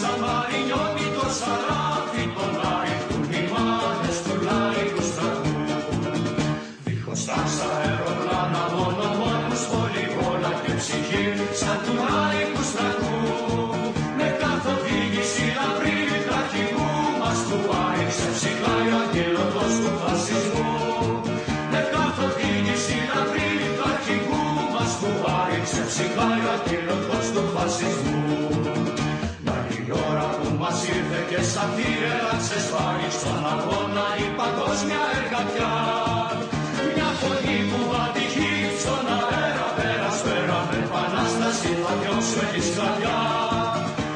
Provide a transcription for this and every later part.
Σαμαρινιώτικο σαράφι και σαν θύελα ξεσπάει στον αγώνα η παγκόσμια εργατιά. Μια φωνή που ατυχεί στον αέρα πέρα σφαίρα με επανάσταση θα διώξουμε τη σκλαβιά.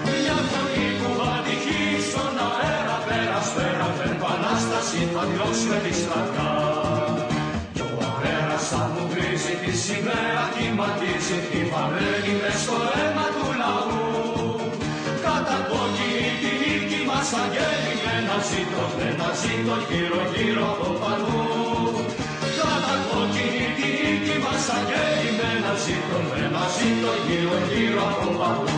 Μια φωνή που ατυχεί στον αέρα πέρα σφαίρα με επανάσταση θα διώξουμε τη σκλαβιά. Κι ο αέρας θα μου βρίζει τη σημαία κυματίζει τη βαμμένη μες στο αίμα του λαού. Κατακόκκινη τη νίκη μας αγγέλει με ένα ζήτο γύρω-γύρω από παντού. Κατακόκκινη τη νίκη μας αγγέλει με ένα ζήτο γύρω-γύρω από παντού.